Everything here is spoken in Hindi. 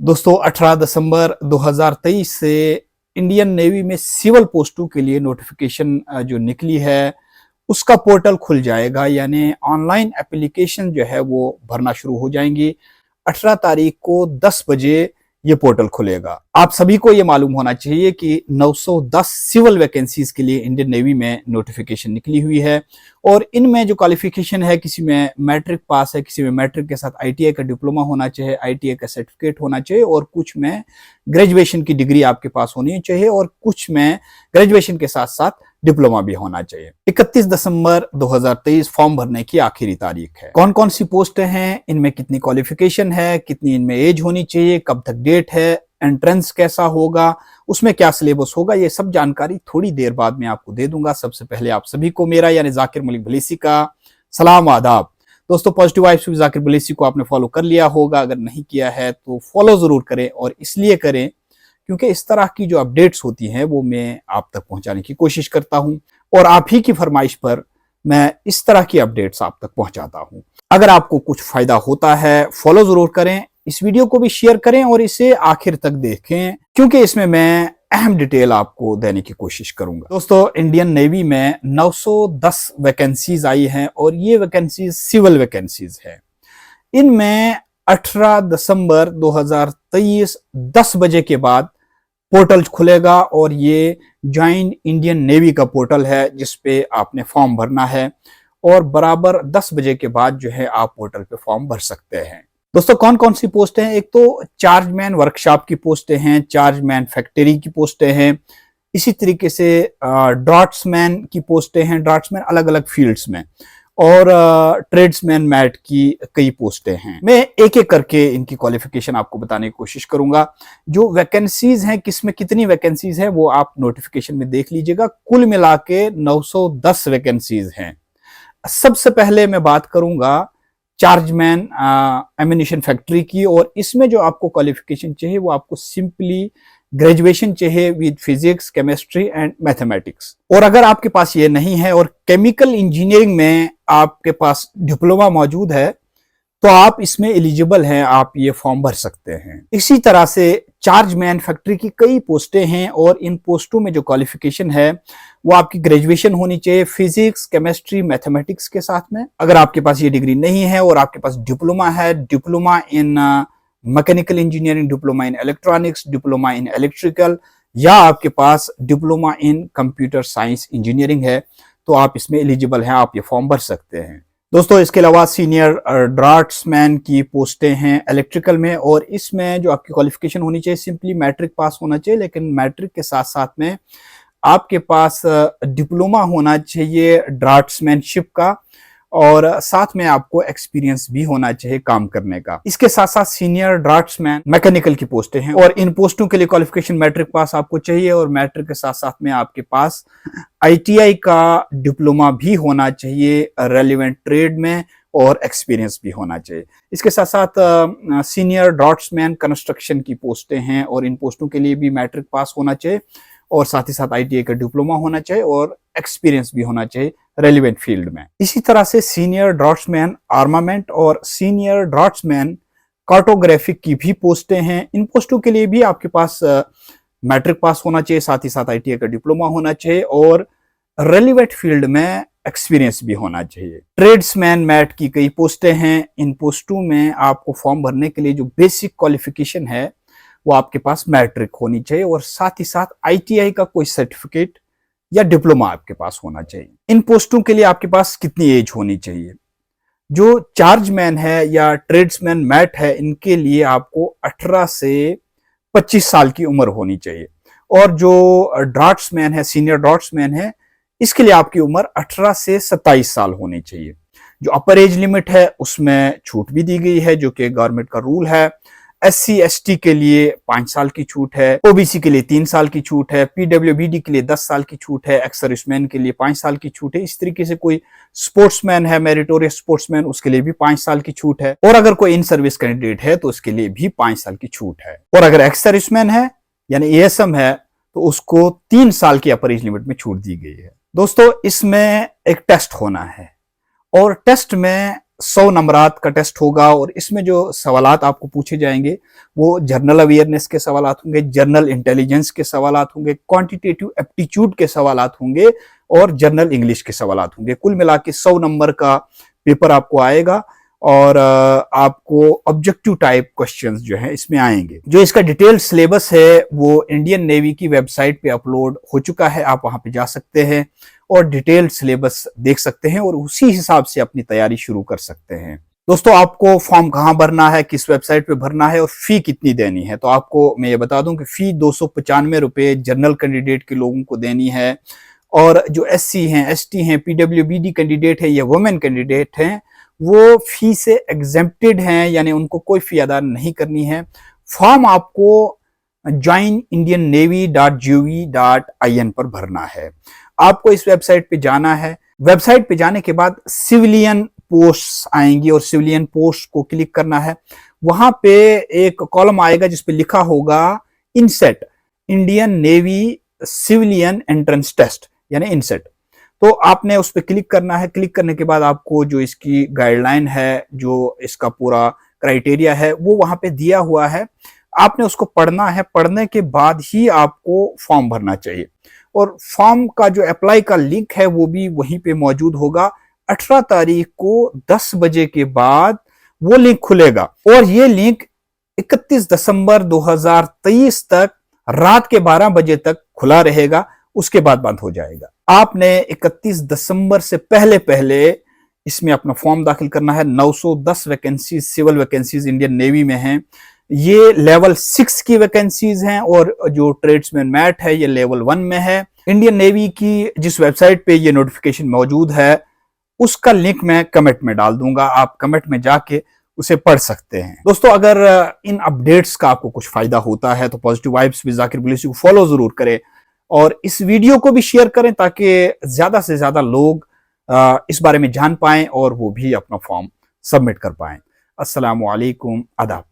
दोस्तों 18 दिसंबर 2023 से इंडियन नेवी में सिविल पोस्टों के लिए नोटिफिकेशन जो निकली है उसका पोर्टल खुल जाएगा। यानी ऑनलाइन एप्लीकेशन जो है वो भरना शुरू हो जाएंगी। 18 तारीख को 10 बजे ये पोर्टल खुलेगा। आप सभी को ये मालूम होना चाहिए कि 910 सिविल वैकेंसीज के लिए इंडियन नेवी में नोटिफिकेशन निकली हुई है और इनमें जो क्वालिफिकेशन है, किसी में मैट्रिक पास है, किसी में मैट्रिक के साथ आईटीआई का डिप्लोमा होना चाहिए, आईटीआई का सर्टिफिकेट होना चाहिए और कुछ में ग्रेजुएशन की डिग्री आपके पास होनी चाहिए और कुछ में ग्रेजुएशन के साथ साथ डिप्लोमा भी होना चाहिए। 31 दिसंबर 2023 फॉर्म भरने की आखिरी तारीख है। कौन कौन सी पोस्टें हैं, इनमें कितनी क्वालिफिकेशन है, कितनी इनमें एज होनी चाहिए, कब तक डेट है, एंट्रेंस कैसा होगा, उसमें क्या सिलेबस होगा, ये सब जानकारी थोड़ी देर बाद मैं आपको दे दूंगा। सबसे पहले आप सभी को मेरा यानी जाकिर मलिक भलीसी का सलाम आदाब। दोस्तों पॉजिटिव वाइब्स विद जाकिर भलीसी को आपने फॉलो कर लिया होगा, अगर नहीं किया है तो फॉलो जरूर करें और इसलिए करें क्योंकि इस तरह की जो अपडेट्स होती हैं वो मैं आप तक पहुंचाने की कोशिश करता हूं और आप ही की फरमाइश पर मैं इस तरह की अपडेट्स आप तक पहुंचाता हूं। अगर आपको कुछ फायदा होता है फॉलो जरूर करें, इस वीडियो को भी शेयर करें और इसे आखिर तक देखें क्योंकि इसमें मैं अहम डिटेल आपको देने की कोशिश करूंगा। दोस्तों इंडियन नेवी में 910 वैकेंसीज आई हैं और ये वैकेंसीज सिविल वैकेंसीज है। इनमें 18 दिसंबर 2023 10 बजे के बाद पोर्टल खुलेगा और ये ज्वाइन इंडियन नेवी का पोर्टल है जिसपे आपने फॉर्म भरना है और बराबर 10 बजे के बाद जो है आप पोर्टल पे फॉर्म भर सकते हैं। दोस्तों कौन कौन सी पोस्टें हैं, एक तो चार्जमैन वर्कशॉप की पोस्टें हैं, चार्जमैन फैक्ट्री की पोस्टें हैं, इसी तरीके से ड्राफ्ट्समैन की पोस्टें हैं, ड्राफ्ट्समैन अलग अलग फील्ड्स में, और ट्रेड्समैन मैट की कई पोस्टें हैं। मैं एक एक करके इनकी क्वालिफिकेशन आपको बताने की कोशिश करूंगा। जो वैकेंसीज हैं, किसमें कितनी वैकेंसीज हैं वो आप नोटिफिकेशन में देख लीजिएगा। कुल मिला के 910 वैकेंसीज हैं। सबसे पहले मैं बात करूंगा चार्जमैन एम्यूनिशन फैक्ट्री की और इसमें जो आपको क्वालिफिकेशन चाहिए वो आपको सिंपली ग्रेजुएशन चाहिए with physics, chemistry and mathematics. और अगर आपके पास ये नहीं है और केमिकल इंजीनियरिंग में आपके पास डिप्लोमा मौजूद है तो आप इसमें एलिजिबल हैं, आप ये फॉर्म भर सकते हैं। इसी तरह से चार्जमैन फैक्ट्री की कई पोस्टें हैं और इन पोस्टों में जो क्वालिफिकेशन है वो आपकी ग्रेजुएशन होनी चाहिए फिजिक्स, केमिस्ट्री, मैथमेटिक्स के साथ में। अगर आपके पास ये डिग्री नहीं है और आपके पास डिप्लोमा है, diploma in mechanical engineering, diploma in electronics, diploma in electrical, या आपके पास diploma in computer science engineering है तो आप इसमें एलिजिबल हैं, आप ये फॉर्म भर सकते हैं। दोस्तों इसके अलावा सीनियर ड्राफ्ट्समैन की पोस्टें हैं इलेक्ट्रिकल में और इसमें जो आपकी क्वालिफिकेशन होनी चाहिए सिंपली मैट्रिक पास होना चाहिए, लेकिन मैट्रिक के साथ साथ में आपके पास डिप्लोमा होना चाहिए ड्राफ्ट्समैनशिप का और साथ में आपको एक्सपीरियंस भी होना चाहिए काम करने का। इसके साथ साथ सीनियर ड्राफ्ट्समैन मैकेनिकल की पोस्टें हैं और इन पोस्टों के लिए क्वालिफिकेशन मैट्रिक पास आपको चाहिए और मैट्रिक के साथ साथ में आपके पास आईटीआई का डिप्लोमा भी होना चाहिए रेलेवेंट ट्रेड में और एक्सपीरियंस भी होना चाहिए। इसके साथ साथ सीनियर ड्राफ्ट्समैन कंस्ट्रक्शन की पोस्टें हैं और इन पोस्टों के लिए भी मैट्रिक पास होना चाहिए और साथ ही साथ आईटीआई का डिप्लोमा होना चाहिए और एक्सपीरियंस भी होना चाहिए रेलेवेंट फील्ड में। इसी तरह से सीनियर ड्राफ्ट्समैन आर्मामेंट और सीनियर ड्राफ्ट्समैन कार्टोग्राफिक की भी पोस्टें हैं। इन पोस्टों के लिए भी आपके पास मैट्रिक पास होना चाहिए, साथ ही साथ आईटीआई का डिप्लोमा होना चाहिए और रेलेवेंट फील्ड में एक्सपीरियंस भी होना चाहिए। ट्रेड्समैन मैट की कई पोस्टें हैं। इन पोस्टों में आपको फॉर्म भरने के लिए जो बेसिक क्वालिफिकेशन है वो आपके पास मैट्रिक होनी चाहिए और साथ ही साथ आईटीआई का कोई सर्टिफिकेट या डिप्लोमा आपके पास होना चाहिए। इन पोस्टों के लिए आपके पास कितनी एज होनी चाहिए? जो चार्जमैन है या ट्रेड्समैन मैट है इनके लिए आपको 18 से 25 साल की उम्र होनी चाहिए और जो ड्राफ्ट्समैन है, सीनियर ड्राफ्ट्समैन है, इसके लिए आपकी उम्र 18 से 27 साल होनी चाहिए। जो अपर एज लिमिट है उसमें छूट भी दी गई है जो कि गवर्नमेंट का रूल है। SC ST के लिए 5 साल की छूट है, OBC के लिए 3 साल की छूट है, PWBD के लिए 10 साल की छूट है, एक्स सर्विसमैन के लिए 5 साल की छूट है। इस तरीके से कोई स्पोर्ट्समैन है, मेरिटोरियस स्पोर्ट्समैन, उसके लिए भी 5 साल की छूट है और अगर कोई इन सर्विस कैंडिडेट है तो उसके लिए भी 5 साल की छूट है और अगर एक्स सर्विसमैन है यानी ASM है तो उसको 3 साल की अपर एज लिमिट में छूट दी गई है। दोस्तों इसमें एक टेस्ट होना है और टेस्ट में 100 नंबरात का टेस्ट होगा और इसमें जो सवालात आपको पूछे जाएंगे वो जनरल अवेयरनेस के सवालात होंगे, जनरल इंटेलिजेंस के सवालात होंगे, क्वांटिटेटिव एप्टीट्यूड के सवालात होंगे और जनरल इंग्लिश के सवालात होंगे। कुल मिला के 100 नंबर का पेपर आपको आएगा और आपको ऑब्जेक्टिव टाइप क्वेश्चंस जो है इसमें आएंगे। जो इसका डिटेल सिलेबस है वो इंडियन नेवी की वेबसाइट पे अपलोड हो चुका है, आप वहां पे जा सकते हैं और डिटेल्ड सिलेबस देख सकते हैं और उसी हिसाब से अपनी तैयारी शुरू कर सकते हैं। दोस्तों, आपको फॉर्म कहाँ भरना है, किस वेबसाइट पे भरना है और फी कितनी देनी है, तो आपको मैं ये बता दूं कि फी 295 रुपए जनरल कैंडिडेट के लोगों को देनी है और जो SC हैं, ST हैं, PWBD कैंडिडेट है या वुमेन कैंडिडेट हैं वो फी से एग्जेम्प्टेड हैं, यानी उनको कोई फी अदा नहीं करनी है। फॉर्म आपको joinindiannavy.gov.in पर भरना है। आपको इस वेबसाइट पे जाना है। वेबसाइट पे जाने के बाद सिविलियन पोस्ट आएंगी और सिविलियन पोस्ट को क्लिक करना है। वहां पे एक कॉलम आएगा जिसपे लिखा होगा INCET, Indian Navy civilian entrance test यानी इनसेट। तो आपने उस पर क्लिक करना है। क्लिक करने के बाद आपको जो इसकी गाइडलाइन है, जो इसका पूरा क्राइटेरिया है वो वहां पे दिया हुआ है, आपने उसको पढ़ना है। पढ़ने के बाद ही आपको फॉर्म भरना चाहिए और फॉर्म का जो अप्लाई का लिंक है वो भी वहीं पे मौजूद होगा। 18 तारीख को 10 बजे के बाद वो लिंक खुलेगा और ये लिंक 31 दिसंबर 2023 तक रात के 12 बजे तक खुला रहेगा, उसके बाद बंद हो जाएगा। आपने 31 दिसंबर से पहले इसमें अपना फॉर्म दाखिल करना है। 910 vacancies civil vacancies Indian Navy में हैं। ये लेवल 6 की वैकेंसीज हैं और जो ट्रेड्समैन मैट है ये लेवल 1 में है। इंडियन नेवी की जिस वेबसाइट पे ये नोटिफिकेशन मौजूद है उसका लिंक मैं कमेंट में डाल दूंगा, आप कमेंट में जाके उसे पढ़ सकते हैं। दोस्तों, अगर इन अपडेट्स का आपको कुछ फायदा होता है तो पॉजिटिव वाइब्स विद जाकिर बुलेसी को फॉलो जरूर करें और इस वीडियो को भी शेयर करें ताकि ज्यादा से ज्यादा लोग इस बारे में जान पाएं और वो भी अपना फॉर्म सबमिट कर पाएं। अस्सलामु अलैकुम, आदाब।